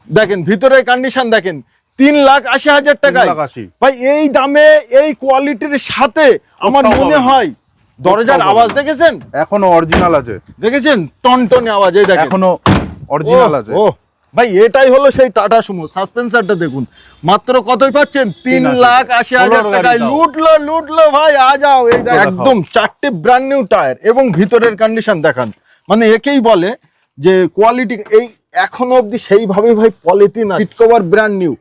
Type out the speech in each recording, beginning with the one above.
দেখেন ভিতরের কন্ডিশন দেখেন, 3,80,000 টাকায় ভাই এই দামে এই কোয়ালিটির সাথে আমার মনে হয় দরজার আওয়াজ দেখেছেন, এখনো অরিজিনাল আছে, দেখেছেন টনটনে আওয়াজ, এই দেখেন এখনো অরিজিনাল আছে। ও ভাই এটাই হলো সেই টাটা সুমো। সাসপেন্সারটা দেখুন, মাত্র কতই পাচ্ছেন, 3,80,000 টাকায়। লুটলো ভাই, আ যাও। এই একদম 4টে ব্র্যান্ড নিউ টায়ার এবং ভিতরের কন্ডিশন দেখান, মানে একেই বলে যে কোয়ালিটি। এই এখনো অবধি সেইভাবে ভাই polythene, seat cover brand new,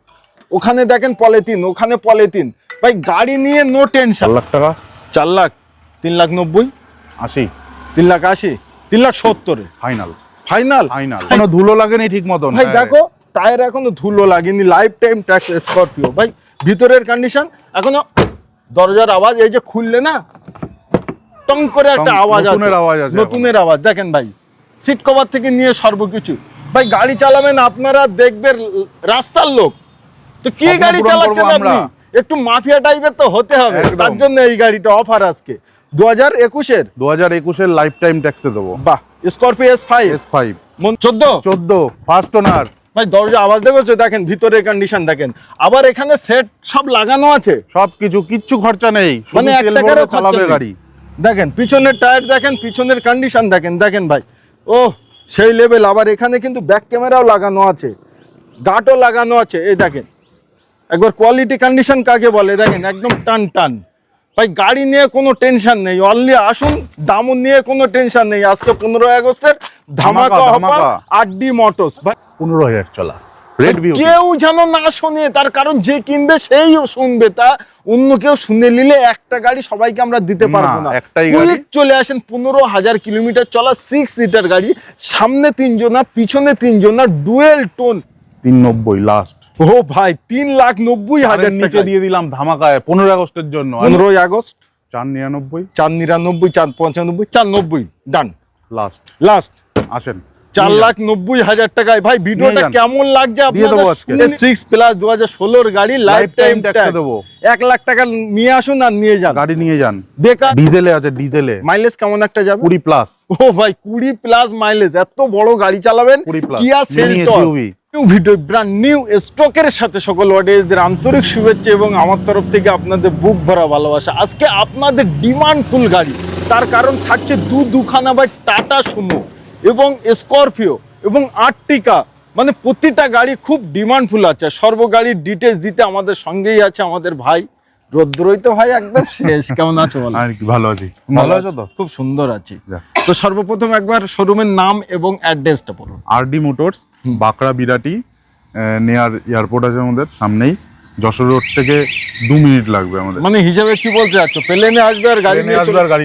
ওখানে দেখেন পলিথিন, ওখানে পলিথিন। ভাই গাড়ি নিয়ে নো টেনশন। 4 লাখ টাকা, 4 লাখ, 3,90,000, 80, 3,80,000, 3,70,000 ফাইনাল ফাইনাল। কোনো ধুলো লাগেনি ঠিক মতন ভাই দেখো টায়ার এখনো ধুলো লাগেনি, লাইফ টাইম ট্যাক্স স্করপিও। ভাই ভিতরের কন্ডিশন এখনো, দরজার আওয়াজ এই যে খুললে না টং করে একটা আওয়াজ আছে, নতুনের আওয়াজ দেখেন ভাই। সিট কভার থেকে নিয়ে সর্বকিছু। ভাই গাড়ি চালাবেন আপনারা, দেখবেন রাস্তার লোক তো কি গাড়ি চালাচ্ছেন আপনি, একটু মাফিয়া টাইপের তো হতে হবে, তার জন্য এই গাড়িটা অফার আজকে 2021 এর লাইফ টাইম ট্যাক্সে দেবো। বাহ, স্করপিও S5 14 ফার্স্ট ওনার। ভাই দরজা আওয়াজ দেখেছো, দেখেন ভিতরের কন্ডিশন দেখেন। আবার এখানে সেট সব লাগানো আছে, সবকিছু, কিচ্ছু খরচা নেই, মানে শুধু তেল ভরে চালাবে গাড়ি। দেখেন পিছনের টায়ার দেখেন, পিছনের কন্ডিশন দেখেন, দেখেন ভাই ও সেই লেভেল। আবার এখানে কিন্তু ব্যাক ক্যামেরাও লাগানো আছে, গাটও লাগানো আছে, এই দেখেন একবার কোয়ালিটি কন্ডিশন কাকে বলে দেখেন, একদম টান টান। ভাই গাড়ি নিয়ে কোনো টেনশন নেই, অনলি আসুন, দাম নিয়ে কোনো টেনশন নেই। আজকে 15 আগস্টের ধামাকা অফার RD মোটরস। ভাই 15,000 চলা কেউ যেন না শোনে, তার কারণ যে কিনবে সেই শুনবে, তা অন্য কেউ শুনে নিলে একটা গাড়ি সবাইকে আমরা দিতে পারবো না। কুইক চলে আসেন, 15,000 কিলোমিটার চলা 6 সিটার গাড়ি, সামনে 3 জনা, পিছনে 3 জনা, ডুয়েল টোন, 390 লাস্ট। ও ভাই 3,90,000 টাকা দিয়ে দিলাম ধামাকায় 15 আগস্টের জন্য। 15 আগস্ট 499, 499, 495, 490 ডান। লাস্ট আসেন 4,90,000 টাকায়। ভাই ভিডিওটা কেমন লাগছে আপনাদের? 6 প্লাস 2016 গাড়ি, লাইফ টাইম ট্যাক্স দেবো। 1 লাখ টাকা নিয়ে আসুন আর নিয়ে যান, গাড়ি নিয়ে যান। বেকার ডিজেলে আছে, ডিজেলে মাইলেজ কেমন একটা যাবে? 20 প্লাস। ও ভাই 20 প্লাস মাইলেজ, এত বড় গাড়ি চালাবেন। কিয়া Seltos new video, brand new স্টকের সাথে সকল অডিয়েন্সদের আন্তরিক শুভেচ্ছা এবং আমার তরফ থেকে আপনাদের বুক ভরা ভালোবাসা। আজকে আপনাদের ডিমান্ডফুল গাড়ি, তার কারণ থাকছে দুখানা ভাই টাটা সুমো এবং স্করপিও এবং আর্টিকা, মানে প্রতিটা গাড়ি খুব ডিমান্ডফুল আছে। সর্ব গাড়ির ডিটেলস দিতে আমাদের সঙ্গেই আছে আমাদের ভাই রুদ্রই। তো ভাই একদম শেষ, কেমন আছো বলো? ভালো আছি, ভালো আছো তো? খুব সুন্দর আছি। তো সর্বপ্রথম একবার শোরুমের নাম এবং অ্যাড্রেসটা বলুন। RD motors, Bankra Birati, near airport আছে আমাদের সামনেই। যশোর রোড থেকে 2 মিনিট লাগবে আমাদের। মানে হিসাবে কি বলতে যাচ্ছ, প্লেনে আসবে আর গাড়ি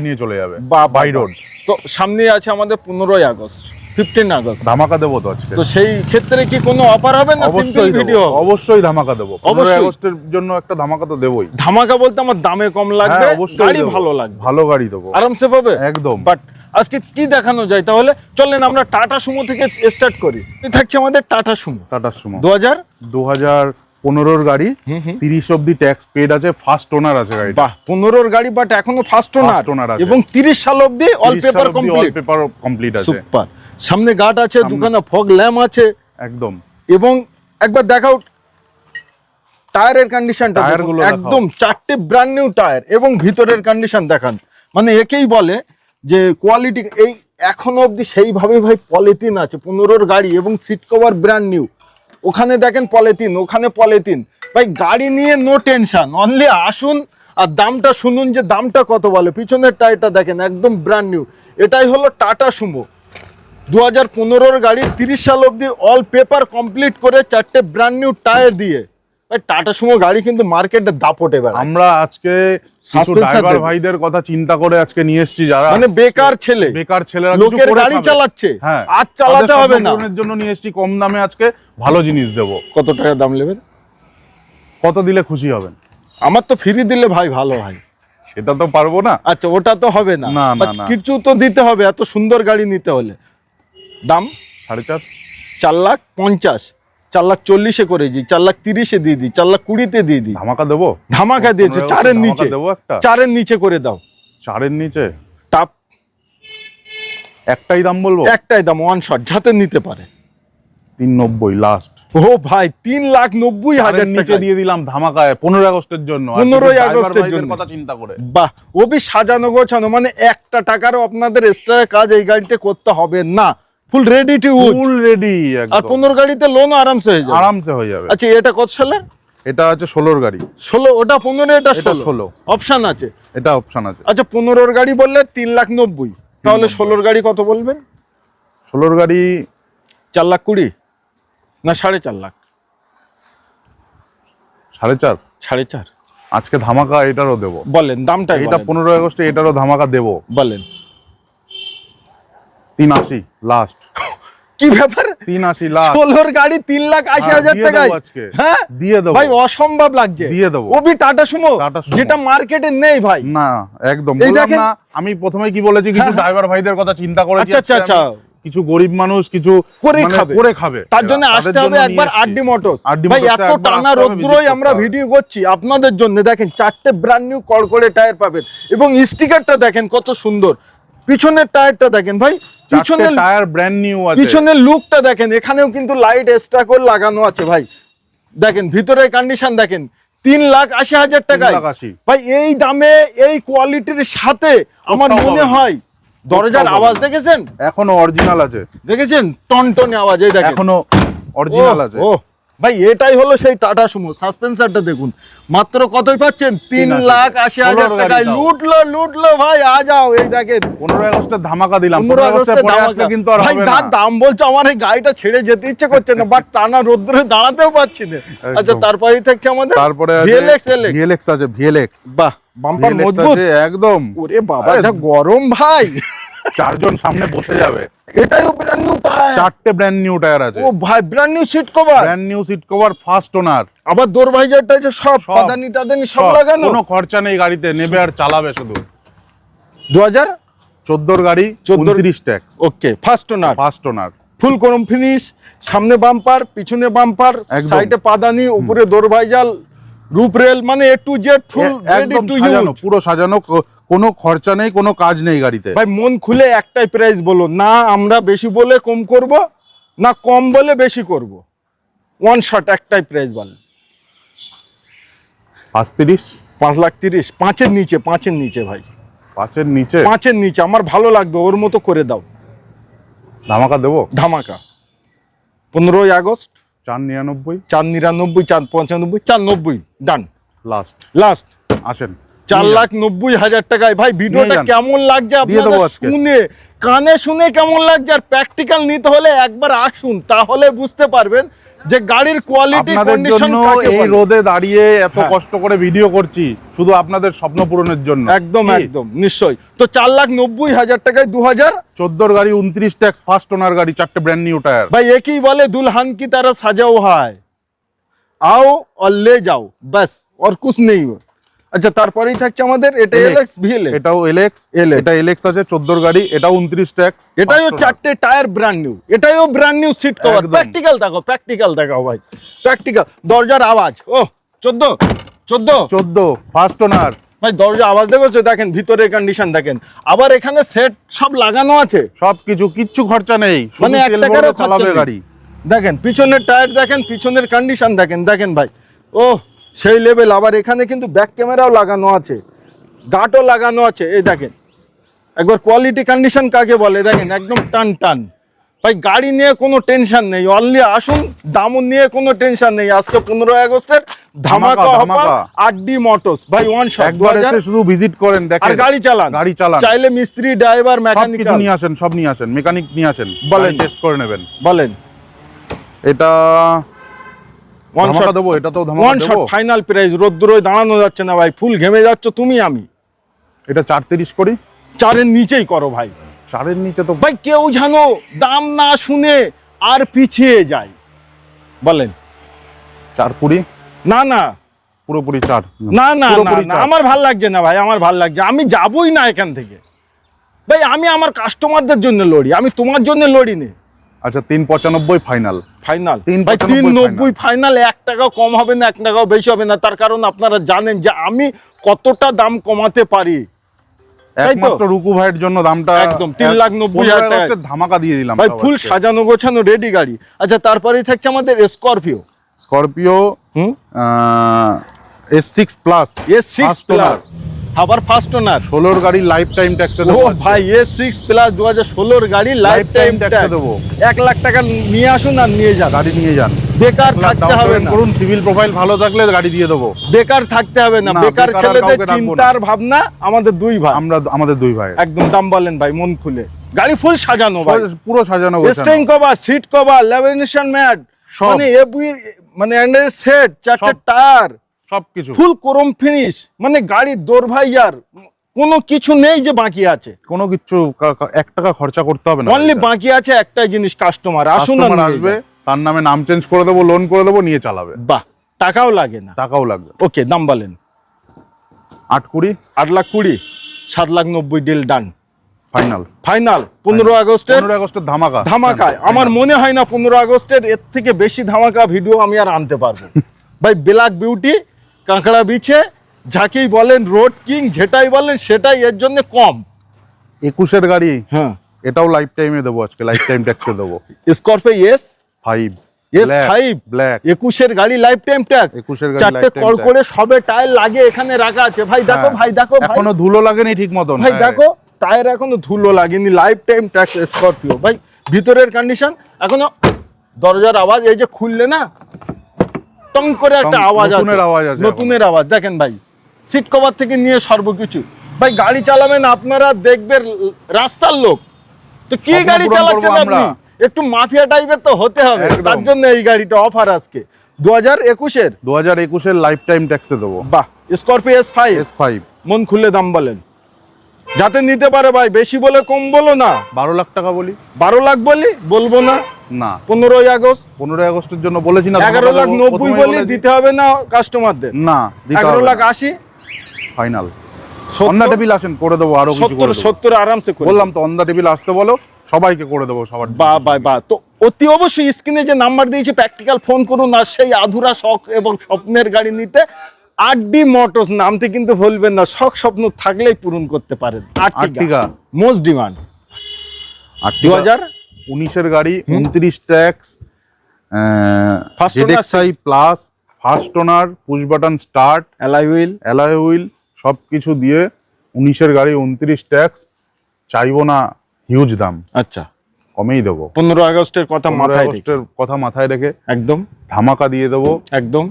নিয়ে চলে যাবে বাই রোড। তো সামনে আছে আমাদের 15 আগস্ট, 15 আগস্ট ধামাকা দেবো তো আজকে। তো সেই ক্ষেত্রে কি কোনো অফার হবে না? সিম্পল ভিডিও, অবশ্যই ধামাকা দেবো। 15 আগস্টের জন্য একটা ধামাকা তো দেবই। ধামাকা বলতে আমার দামে কম লাগবে, গাড়ি ভালো লাগবে, ভালো গাড়ি দেবো, আরামসে পাবে একদম। বাট আজকে কি দেখানো যায় তাহলে? চলেন আমরা টাটা সুমো থেকে স্টার্ট করি। থাকছে আমাদের টাটা সুমো 2015 গাড়ি, 30 অবধি ট্যাক্স পেড আছে, ফার্স্ট ওনার আছে গাড়ি। বাহ, 15 গাড়ি বাট এখনো ফার্স্ট ওনার এবং 30 সাল অবধি অল পেপার কমপ্লিট আছে। সুপার। সামনে গার্ড আছে, দুখানা ফগ ল্যাম্প আছে একদম। এবং একবার দেখাও টায়ারের কন্ডিশনটা, একদম 4টে ব্র্যান্ড নিউ টায়ার এবং ভিতরের কন্ডিশন দেখান, মানে একেই বলে যে কোয়ালিটি। এই এখনো অবধি সেইভাবে ভাই পলিথিন আছে, 15 গাড়ি এবং সিট কভার ব্র্যান্ড নিউ, ওখানে দেখেন পলিথিন, ওখানে পলিথিন। ভাই গাড়ি নিয়ে নো টেনশন, অনলি আসুন আর দামটা শুনুন যে দামটা কত বলে। পিছনের টায়ারটা দেখেন একদম ব্র্যান্ড নিউ। এটাই হলো টাটা সুমো 2015 গাড়ি, 30 সাল অবধি অল পেপার কমপ্লিট করে 4টে ব্র্যান্ড নিউ টায়ার দিয়ে। ভাই টাটা সুমো গাড়ি কিন্তু মার্কেটে দাপটে বেড়ায়। আমরা আজকে ড্রাইভার ভাইদের কথা চিন্তা করে আজকে নিয়ে এসেছি, যারা মানে বেকার ছেলেরা লোকের গাড়ি চালাচ্ছে, হ্যাঁ আজ চালাতে হবে না, এর জন্য নিয়ে এসেছি। কম দামে আজকে ভালো জিনিস দেবো। কত টাকা দাম নেবেন? কত দিলে খুশি হবেন? আমার তো ফ্রি দিলে ভাই ভালো হয়। সেটা তো পারবো না। আচ্ছা ওটা তো হবে না, কিছু তো দিতে হবে, এত সুন্দর গাড়ি নিতে হলে। দাম 4.5, 4,50,000, 4,40,000 করে দিই, 4,30,000 দিয়ে দিই, 4,20,000 দিয়ে দিই। ধামাকা দেবো, ধামাকা দিয়েছে। 4-এর নিচে দেবো, একটা 4-এর নিচে করে দাও। 4-এর নিচে টাপ, একটাই দাম বলবো, একটাই দাম, ওয়ান শট, যাতে নিতে পারে। 390 লাস্ট। ও ভাই 3,90,000 নিচে টাকা দিয়ে দিলাম ধামাকায় 15 আগস্টের জন্য। 15 আগস্টের জন্য কথা চিন্তা করে। বাহ, ওবি সাজানো গোছানো, মানে একটা টাকারও আপনাদের এক্সট্রা কাজ এই গাড়িতে করতে হবে না, full ready to use, full ready আর 15 গাড়িতে লোনও আরামসে হয়ে যাবে। আরামসে হয়ে যাবে। আচ্ছা এটা কত সালের? এটা আছে 16 গাড়ি। 16, ওটা 15, এটা এটা 16 অপশন আছে। এটা অপশন আছে। আচ্ছা 15 গাড়ি বললে 3,90,000, তাহলে 16 গাড়ি কত বলবেন? 16 গাড়ি 4,20,000 না 4.5 লাখ? 4.5। 4.5 আজকে ধামাকা এটারও দেবো। বলেন দামটা। এটা 15 আগস্টে এটারও ধামাকা দেবো। বলেন। 380 লাস্ট। কি ব্যাপার? 380 লাখ। 16 গাড়ি 3,80,000 টাকায়? হ্যাঁ দিয়ে দেবো ভাই, অসম্ভব লাগছে। দিয়ে দেবো। ওবি টাটা সুমো, যেটা মার্কেটে নেই ভাই। না একদম বললাম না, আমি প্রথমে কি বলেছি, কিছু ড্রাইভার ভাইদের কথা চিন্তা করেছি। আচ্ছা, কিছু গরিব মানুষ কিছু করে খাবে, তার জন্য আসতে হবে একবার আরডি মোটরস। ভাই এত টানা রোদ্রই আমরা ভিডিও করছি আপনাদের জন্য। দেখেন 4টে ব্র্যান্ড নিউ কড়কড়ে টায়ার পাবেন, এবং স্টিকারটা দেখেন কত সুন্দর। পিছনের টায়ারটা দেখেন ভাই, পিছনের টায়ার ব্র্যান্ড নিউ আছে। পিছনের লুকটা দেখেন, এখানেও কিন্তু লাইট এক্সট্রা করে লাগানো আছে ভাই। দেখেন ভিতরের কন্ডিশন দেখেন, 3,80,000 টাকায় ভাই এই দামে এই কোয়ালিটির সাথে আমার মনে হয়। দরজার আওয়াজ দেখেছেন? এখনো অরিজিনাল আছে। দেখেছেন টনটনে আওয়াজ, এই দেখেন এখনো অরিজিনাল আছে। ও ভাই, এটাই হলো সেই টাটা সুমো। সাসপেন্সারটা দেখুন, মাত্র কতই পাচ্ছেন? 3,80,000 টাকায়। লুটলো ভাই, আ যাও। এই দেখেন 15 আগস্টে ধামাকা দিলাম। 15 আগস্টে পরে আসলে কিন্তু আর হবে না। দাম বলছো, আমার এই গাড়িটা ছেড়ে যেতে ইচ্ছে করছে না, বাট টানা রোদ্রে দাঁড়াতেও পাচ্ছি না। আচ্ছা তারপরেই থাকছে আমাদের তারপরে ভিএলএক্স আছে। ভিএলএক্স, বাহ, বাম্পার মজবুত একদম। ওরে বাবা যা গরম ভাই। 4 জন সামনে বসে যাবে। এটাও ব্র্যান্ড নিউ টায়ার। 4টে ব্র্যান্ড নিউ টায়ার আছে। ও ভাই, brand new seat cover. Brand new seat cover, first owner. আবার দরভাইজারটা আছে সব পাদানি টাদানি সব লাগানো। কোনো খরচা নেই গাড়িতে, নেবে আর চালাবে শুধু। 2014 গাড়ি, 29 tax. Okay, first owner. Full chrome finish, সামনে বাম্পার, পিছনে বাম্পার, সাইডে পাদানি, উপরে দরভাইজার, রূপ রেল, মানে A to Z full ready to use. পুরো সাজানো, কোনো খরচা নেই, কোনো কাজ নেই গাড়িতে। ভাই মন খুলে একটাই প্রাইস বলো, না আমরা বেশি বলে কম করব, না কম বলে বেশি করব। ওয়ান শট একটাই প্রাইস বলেন। 5,30,000, 5-এর নিচে ভাই। 5-এর নিচে আমার ভালো লাগবে, ওর মতো করে দাও। ধামাকা দেবো। ধামাকা 15 আগস্ট 499, 495, 495, ডান। লাস্ট আসেন 4,90,000 টাকায়। ভাই ভিডিওটা কেমন লাগছে আপনাদের শুনে, কানে শুনে কেমন লাগছে? আর প্র্যাকটিক্যাল নিতে হলে একবার আসুন, তাহলে বুঝতে পারবেন যে গাড়ির কোয়ালিটি কন্ডিশন কাকে বলে। এই রোদে দাঁড়িয়ে এত কষ্ট করে ভিডিও করছি শুধু আপনাদের স্বপ্ন পূরণের জন্য। একদম নিশ্চয়ই। তো 4,90,000 টাকায় 2014 গাড়ি, 29 ট্যাক্স, ফার্স্ট ওনার গাড়ি, 4টে ব্র্যান্ড নিউ টায়ার। ভাই একই বলে দুলহান কি তারা সাজাও হয়, आओ और ले जाओ बस, और कुछ नहीं। আচ্ছা তারপরেই থাকছে আমাদের এটা এলএক্স ভিএলএক্স। এটাও এলএক্স, এটা এলএক্স আছে 14 গাড়ি, এটাও 29 ট্যাক্স। এটাও 4টে টায়ার ব্র্যান্ড নিউ, এটাও brand new seat cover. Practical দেখাও ভাই, প্র্যাকটিক্যাল। দরজার আওয়াজ, ও 14 ফার্স্ট ওনার। ভাই দরজা আওয়াজ দেখছো? দেখেন ভিতরের কন্ডিশন দেখেন। আবার এখানে সেট সব লাগানো আছে, সবকিছু, কিচ্ছু খরচা নেই, মানে শুধু তেল ভরে চালাবে গাড়ি। দেখেন পিছনের টায়ার দেখেন, পিছনের কন্ডিশন দেখেন ভাই, ও সেই লেভেল। আবার এখানে কিন্তু ব্যাক ক্যামেরাও লাগানো আছে, গাটও লাগানো আছে। এই দেখেন একবার কোয়ালিটি কন্ডিশন কাকে বলে, দেখেন একদম টান। ভাই গাড়ি নিয়ে কোনো টেনশন নেই, অনলি আসুন, দামও নিয়ে কোনো টেনশন নেই। আজকে 15 আগস্টের ধামাকা অফার আরডি মোটরস। ভাই ওয়ান শট, একবার এসে শুধু ভিজিট করেন, দেখেন আর গাড়ি চালান। চাইলে মিস্ত্রি, ড্রাইভার, মেকানিক কিছু নিয়ে আসেন, সব নিয়ে আসেন, মেকানিক নিয়ে আসেন, বলেন টেস্ট করে নেবেন। বলেন এটা ধামাকা দেবো, এটা তো ধামাকা দেবো। ফাইনাল প্রাইস, রোদ্দুরোয় দাঁড়ানো যাচ্ছে না ভাই, ফুল ঘেমে যাচ্ছ তুমি আমি। এটা 430 করি, 4-এর নিচেই করো ভাই। 4-এর নিচে তো ভাই কেউ জানো দাম না শুনে আর পিছিয়ে যায়। বলেন 420, না পুরোপুরি 4, না আমার ভাল লাগছে না ভাই, আমার ভাল লাগছে, আমি যাবই না এখান থেকে ভাই। আমি আমার কাস্টমারদের জন্য লড়ি, আমি তোমার জন্য লড়ি নে। আচ্ছা 395 ফাইনাল। 390 ফাইনাল, 1 টাকাও কম হবে না, 1 টাকাও বেশি হবে না। তার কারণ আপনারা জানেন যে আমি কতটা দাম কমাতে পারি। একমাত্র রুকু ভাইয়ের জন্য দামটা একদম 3,90,000 টাকা ধামাকা দিয়ে দিলাম ভাই, ফুল সাজানো গোছানো রেডি গাড়ি। আচ্ছা, তারপরেই থাকছে আমাদের Scorpio S6 plus S6 plus, আবার ফার্স্ট ওনার 16 গাড়ি লাইফ টাইম ট্যাক্সে ও দেবো ভাই, S6 প্লাস 2016 গাড়ি লাইফ টাইম ট্যাক্সে দেবো। 1 লাখ টাকা নিয়ে আসুন আর নিয়ে যান, গাড়ি নিয়ে যান, বেকার থাকতে হবে না। করুন, সিভিল প্রোফাইল ভালো থাকলে গাড়ি দিয়ে দেবো, বেকার থাকতে হবে না। না, বেকার বেকার আর ছেলেদের কাউকে রাখবো না। চিন্তার ভাবনা আমাদের দুই ভাই, আমাদের দুই ভাই একদম। দাম বলেন ভাই মন খুলে, গাড়ি ফুল সাজানো ভাই, পুরো সাজানো steering cover, seat cover, lamination mat, সব। মানে এবি, মানে এন্ডার সেট, 4টে সব। টায়ার, সবকিছু ফুল ক্রোম ফিনিশ, মানে গাড়ির দৌড় ভাই আর কোনো কিছু নেই যে বাকি আছে। কোনো কিছু 1 টাকা খরচা করতে হবে না, অনলি বাকি আছে একটাই জিনিস, কাস্টমার আসুন, কাস্টমার আসবে, তার নামে নাম চেঞ্জ করে দেবো, লোন করে দেবো, নিয়ে চালাবে, বাহ, টাকাও লাগে না, টাকাও লাগবে। ওকে, দাম বলেন। 8,20, 8,20,000, 7,90,000 ডিল ডান, ফাইনাল। ফাইনাল। 15 আগস্টের ধামাকা ধামাকায় আমার মনে হয় না 15 আগস্টের এর থেকে বেশি ধামাকা ভিডিও আমি আর আনতে পারবো ভাই। ব্ল্যাক বিউটি, কাঁকড়া বিছে, যাকেই বলেন রোড কিং, যেটাই বলেন সেটাই এর জন্য কম। 21-এর গাড়ি, হ্যাঁ, এটাও লাইফ টাইমে দেবো, আজকে লাইফ টাইম ট্যাক্সে দেবো। স্করপিও S5 S5 ব্ল্যাক, 21-এর গাড়ি লাইফ টাইম ট্যাক্স, 21-এর গাড়ি 4টে lifetime কল tax। করে সবে টায়ার লাগে এখানে রাখা আছে ভাই, দেখো ভাই, দেখো ভাই, এখনো ধুলো লাগেনি ঠিক মতন ভাই দেখো, টায়ার এখনো ধুলো লাগেনি, লাইফ টাইম ট্যাক্স স্করপিও ভাই। ভিতরের কন্ডিশন এখনো, দরজার আওয়াজ এই যে খুললে না টং করে একটা আওয়াজ আছে, নতুনের আওয়াজ দেখেন ভাই। সিট কভার থেকে নিয়ে সর্বকিছু ভাই, গাড়ি চালাবেন আপনারা দেখবেন রাস্তার লোক, তো কি স্বপ্ন গাড়ি পূরণ চালাচ্ছেন করবো আপনি, আমরা। একটু মাফিয়া টাইপের তো হতে হবে, একদম। তার জন্য এই গাড়িটা অফার আজকে 2021-এর 2021-এর লাইফ টাইম ট্যাক্সে দেবো। বাহ, স্করপিও S5 মন খুলে দাম বলেন, যাতে নিতে পারে ভাই, বেশি বলে কম বলো না। 12 লাখ টাকা বলি, 12 লাখ বলি, বলবো না। না 15 আগস্ট 15 আগস্টের জন্য বলেছি না, 11,90,000 বলি, দিতে হবে না কাস্টমারদের, না দিতে হবে 11,80,000 ফাইনাল। অন দা টেবিল আসেন, করে দেবো, আরো কিছু করে দেবো। 70 আরামসে করে বললাম তো, অন দা টেবিল আসতে বলো, সবাইকে করে দেবো, সবার। বাহ বাহ বাহ। তো অতি অবশ্যই স্ক্রিনে যে নাম্বার দিয়েছি প্র্যাকটিক্যাল ফোন করুন, আর সেই আধুরা শখ এবং স্বপ্নের গাড়ি নিতে আরডি মোটরস নামতে কিন্তু ভুলবেন না, শখ স্বপ্ন থাকলেই পূরণ করতে পারেন। আর্টিগা মোস্ট ডিমান্ড, 2019-এর গাড়ি, 29 tax, First owner ZXi plus, first owner, push button start, alloy wheel সবকিছু দিয়ে 19-এর গাড়ি, 29 ট্যাক্স, চাইবো না হিউজ দাম, আচ্ছা কমেই দেবো। 15 আগস্টের কথা 15 মাথায় রেখে, আগস্টের কথা মাথায় রেখে একদম ধামাকা দিয়ে দেবো, একদম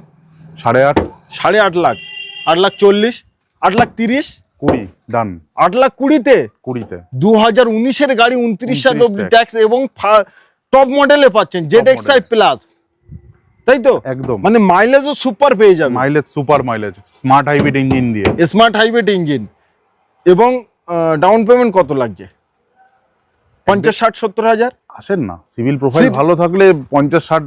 8.5, 8.5 লাখ, 8,40,000, 8,30,000, 20 ডান, 8,20,000-তে 20-তে 2019-এর গাড়ি 29,000 29 ট্যাক্স এবং টপ মডেলে পাচ্ছেন ZXi প্লাস, তাই তো? একদম, মানে মাইলেজও সুপার পেয়ে যাবে, mileage super mileage, smart hybrid engine দিয়ে, স্মার্ট হাইব্রিড ইঞ্জিন। এবং ডাউন পেমেন্ট কত লাগছে? 50,000-60,000 হাজার আসেন না, সিভিল প্রোফাইল ভালো থাকলে 50-60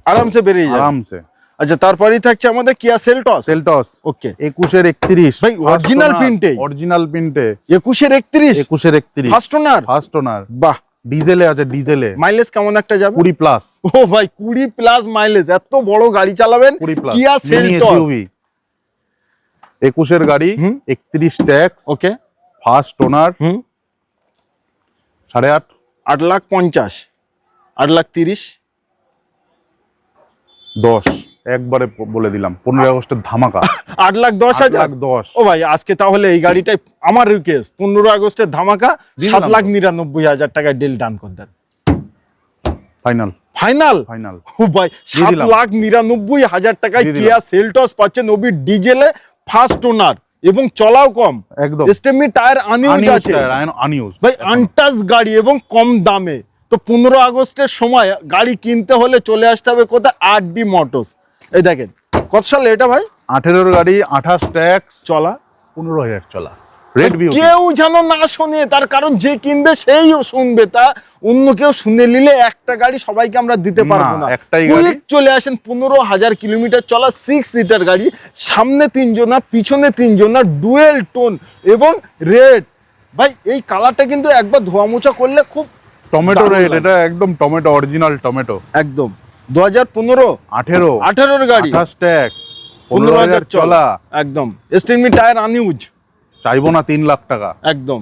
আরামসে বেরিয়ে যাবে, আরামসে। আচ্ছা, তারপরেই থাকছে আমাদের কিয়া সেলটস, ওকে, 21-এর 31 ভাই, original print এ। অরিজিনাল প্রিন্টে, 21-এর 31, 21-এর 31 ফার্স্ট ওনার, ফার্স্ট ওনার, বাহ। ডিজেলে আছে, ডিজেলে মাইলেজ কেমন একটা যাবে? 20 প্লাস, ও ভাই, 20 প্লাস মাইলেজ, এত বড় গাড়ি চালাবেন, 20 প্লাস কিয়া মিনি সেলটস, এসইউভি। 21-এর গাড়ি, 31 ট্যাক্স, ওকে, ফার্স্ট ওনার, 8.5, 8,50,000, 8,30,000, 10 একবারে বলে দিলাম, 15 আগস্টের ধামাকা, 8,10,000, 8,10,000। ও ভাই, আজকে তাহলে এই গাড়িটাই আমার রিকোয়েস্ট, 15 আগস্টের ধামাকা, 7,99,000 টাকায় ডিল ডান করে দেন, ফাইনাল ফাইনাল। ফাইনাল ও ভাই, 7,99,000 টাকায় কিয়া সেলটস পাচ্ছেন, ওবি ডিজেলে, ফার্স্ট ওনার এবং চলাও কম, একদম স্টেমি টায়ার আনইউজ আছে আনইউজ ভাই, আনটাচ গাড়ি এবং কম দামে। তো 15 আগস্টের সময় গাড়ি কিনতে হলে চলে আসতে হবে কোথায়? RD motors. এই দেখেন, কত সালে এটা ভাই? 18-এর গাড়ি, 28 ট্যাক্স, চলা 15,000 চলা, রেড ভিউ। কেউ যেন না শোনে, তার কারণ যে কিনবে সেই শুনবে, তা অন্য কেউ শুনে নিলে একটা গাড়ি সবাইকে আমরা দিতে পারবো না। একটাই গাড়ি, কুইক চলে আসেন, 15,000 কিলোমিটার চলা, 6 সিটার গাড়ি, সামনে 3 জনা, পিছনে 3 জনা, ডুয়েল টোন এবং রেড। ভাই, এই কালারটা কিন্তু একবার ধোয়া মোছা করলে খুব টমেটো রেড, এটা একদম টমেটো, অরিজিনাল টমেটো, একদম। 2015 18-এর গাড়ি, 28 ট্যাক্স, 15,000 চলা, একদম স্টেমি টায়ার আনইউজ, চাইবো না 3 লাখ টাকা, একদম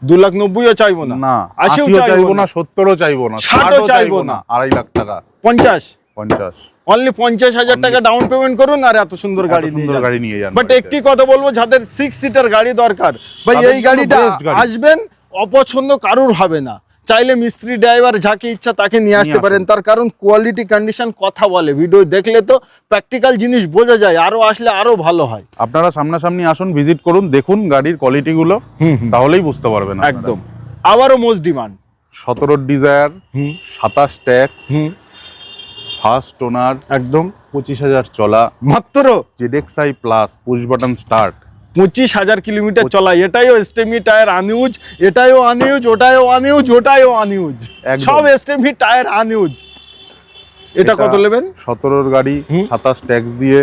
2,90,000 চাইবো না, না 80 চাইবো না, 70ও চাইবো না, 60ও চাইবো না, 2.5 লাখ টাকা, 50 50 অনলি 50,000 টাকা ডাউন পেমেন্ট করুন আর এত সুন্দর গাড়ি সুন্দর গাড়ি নিয়ে যান। বাট একটি কথা বলবো, যাদের 6 সিটার গাড়ি দরকার ভাই, তাদের এই জন্য গাড়িটা best গাড়ি। আসবেন, অপছন্দ কারুর হবে না। চাইলে মিস্ত্রি ড্রাইভার যাকে ইচ্ছা তাকে নিয়ে আসতে নিয়ে পারেন, তার কারণ কোয়ালিটি কন্ডিশন কথা বলে, ভিডিও দেখলে তো প্র্যাকটিক্যাল জিনিস বোঝা যায়, আরো আসলে আরো ভালো হয়। আপনারা সামনাসামনি আসুন, ভিজিট করুন, দেখুন গাড়ির কোয়ালিটি গুলো, তাহলেই বুঝতে পারবেন আপনারা। একদম। আবারও most demand 17 desire, 27 tax, first owner, একদম 25,000 চলা, মাত্র ZXi plus, push button start, 25,000 kilometre চলা। এটাইও স্টেমি টায়ার আনইউজ, এটাইও আনইউজ, ওটাইও আনইউজ, ওটাইও আনইউজ, একদম। সব স্টেমি টায়ার আনইউজ। এটা কত নেবেন? 17 গাড়ি, 27 ট্যাক্স দিয়ে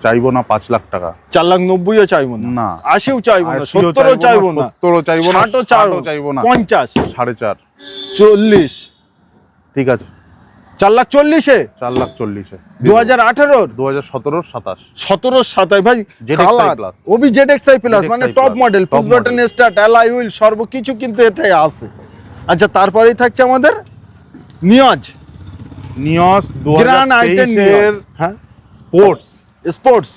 চাইবো না 5 লাখ টাকা, 4,90,000 চাইবো না, না 80ও চাইবো না, 80ও 70ও চাইবো না, 70ও চাইবো না, 60ও 60ও চাইবো না, 50, 4.5, 40, ঠিক আছে 4,40,000-এ 4,40,000-এ 2018-র 2017 27 17 27 ভাই, ZXi কালার plus। ওবি ZXi প্লাস, ZXi মানে plus, top model, top push button model। Start, alloy wheel, সর্বকিছু কিন্তু এটাই আছে। আচ্ছা, তারপরেই থাকছে আমাদের নিয়াজ নিয়স গ্র্যান্ড আইটেন 2023-এর হ্যাঁ স্পোর্টস, স্পোর্টস।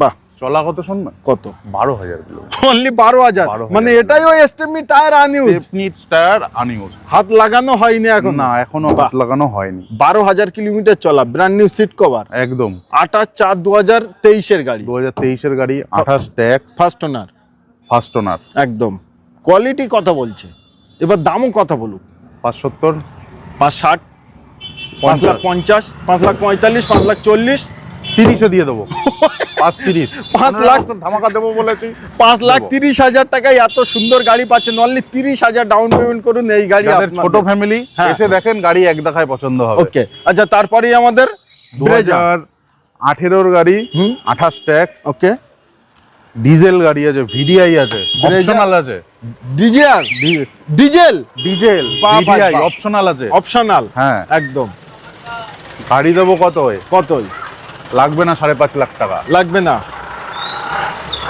বাহ, চলা কত শুনবেন? কত? 12,000 কিলো, অনলি 12,000, 12,000 মানে এটাই ওই stepney tyre unused, stepney tyre unused, হাত লাগানো হয়নি এখন, না এখনো হাত লাগানো হয়নি। 12,000 কিলোমিটার চলা, ব্র্যান্ড নিউ সিট কভার, একদম 28/4/2023-এর গাড়ি, 2023-এর গাড়ি, 28 ট্যাক্স, ফার্স্ট ওনার, ফার্স্ট ওনার, একদম কোয়ালিটি কথা বলছে। এবার দামও কথা বলুক, 570, 560, 5,50,000, 5,45,000, 5,40,000, 30-এ দিয়ে দেবো, 5,30, 5 লাখ ধামাকা দেবো বলেছি। 5,30,000 টাকায় এত সুন্দর গাড়ি পাচ্ছেন, অনলি 30,000 ডাউন পেমেন্ট করুন, এই গাড়ি যাদের ছোট ফ্যামিলি হ্যাঁ। এসে দেখেন গাড়ি এক দেখায় পছন্দ হবে। ওকে। আচ্ছা, তারপরেই আমাদের 2018-এর গাড়ি, 28 ট্যাক্স, ওকে, ডিজেল গাড়ি আছে, ভিডিআই আছে, Brezza। অপশনাল আছে, ডিজেল ডিজেল ডিজেল বাহ, বাহ, ভিডিআই বাহ। অপশনাল আছে, অপশনাল, হ্যাঁ। একদম। গাড়ি দেবো কত? কতই লাগবে না 5.5 লাখ টাকা, লাগবে না,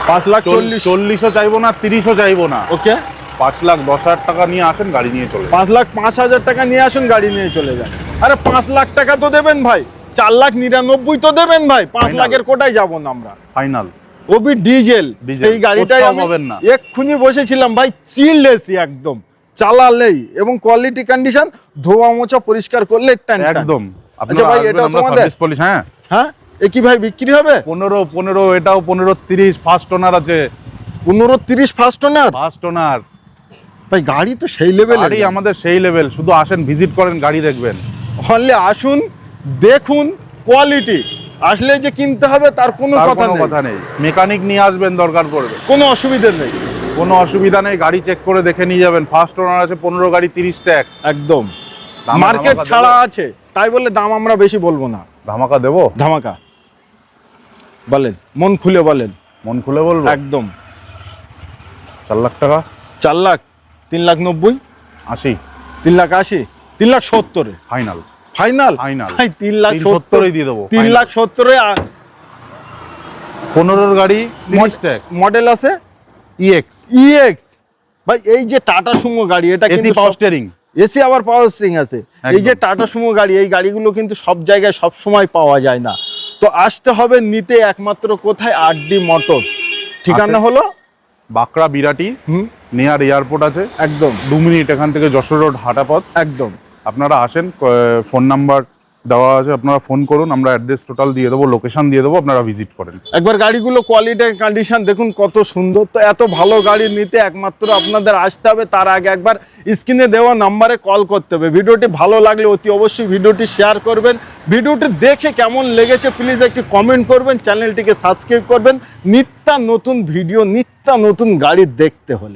5,40,000, 40ও চাইবো না, 30ও চাইবো না, ওকে, 5,10,000 টাকা নিয়ে আসেন, গাড়ি নিয়ে চলে যান। 5,05,000 টাকা নিয়ে আসুন, গাড়ি নিয়ে চলে যান। আরে 5 লাখ টাকা তো দেবেন ভাই, 4,99,000 তো দেবেন ভাই, 5 Final। লাখের কোটায় যাবো না আমরা। ফাইনাল ওবি ডিজেল, ডিজেল, এই গাড়িটাই কোথাও আমি পাবেন না। এক্ষুনি বসেছিলাম ভাই, চিল্ড এসি একদম, চালালেই এবং কোয়ালিটি কন্ডিশন, ধোয়া মোছা পরিষ্কার করলে টান টান। একদম। আচ্ছা ভাই, এটাও তোমাদের? সার্ভিস পলিশ, হ্যাঁ হ্যাঁ, এ কি ভাই বিক্রি হবে? 15, এটাও 15-30 ফার্স্ট ওনার আছে, 15-30 ফার্স্ট ওনার। ফার্স্ট ওনার ভাই গাড়ি তো সেই লেভেল, গাড়ি আমাদের সেই লেভেল, শুধু আসেন ভিজিট করেন, গাড়ি দেখবেন। হলে আসুন, দেখুন কোয়ালিটি, আসলে যে কিনতে হবে তার কোনো তার কথা কোনো নেই, কথা নেই, মেকানিক নিয়ে আসবেন দরকার পড়বে, কোনো অসুবিধা নেই, কোনো অসুবিধা নেই, গাড়ি চেক করে দেখে নিয়ে যাবেন। ফার্স্ট ওনার আছে, 15 গাড়ি, 30 ট্যাক্স, একদম দাম মার্কেট ধামাকা ছাড়া দেবো। আছে, তাই বলে দাম আমরা বেশি বলবো না, ধামাকা দেবো, ধামাকা বলেন, মন খুলে বলেন, মন খুলে বলবো। একদম। 4 লাখ টাকা, 4 লাখ, 3,90,000, 80, 3,80,000, 3,70,000 ফাইনাল, ফাইনাল, ফাইনাল ভাই 3,70,000 370-ই দিয়ে দেবো, 3,70,000 15 গাড়ি, 30 ট্যাক্স, মডেল আছে, ইএক্স, ইএক্স। ভাই এই যে টাটা সুমো গাড়ি, এটা এসি কিন্তু পাওয়ার স্টিয়ারিং, এসি আবার পাওয়ার স্টিং আছে। এই যে টাটা সুমো গাড়ি, এই গাড়িগুলো কিন্তু সব জায়গায় সব সময় পাওয়া যায় না, তো আসতে হবে নিতে একমাত্র কোথায়, আরডি মোটরস। ঠিকানা হলো বাঁকড়া বিরাটি, নিয়ার এয়ারপোর্ট আছে, একদম 2 মিনিট এখান থেকে যশোর রোড হাঁটা পথ। একদম। আপনারা আসেন, ফোন নাম্বার দেওয়া আছে, আপনারা ফোন করুন, আমরা অ্যাড্রেস টোটাল দিয়ে দেবো, লোকেশন দিয়ে দেবো, আপনারা ভিজিট করেন। একবার গাড়িগুলো কোয়ালিটি কন্ডিশন দেখুন কত সুন্দর। তো এত ভালো গাড়ি নিতে একমাত্র আপনাদের আসতে হবে, তার আগে একবার স্ক্রিনে দেওয়া নাম্বারে কল করতে হবে। ভিডিওটি ভালো লাগলে অতি অবশ্যই ভিডিওটি শেয়ার করবেন, ভিডিওটি দেখে কেমন লেগেছে প্লিজ একটি কমেন্ট করবেন, চ্যানেলটিকে সাবস্ক্রাইব করবেন নিত্য নতুন ভিডিও, নিত্য নতুন গাড়ি দেখতে হলে।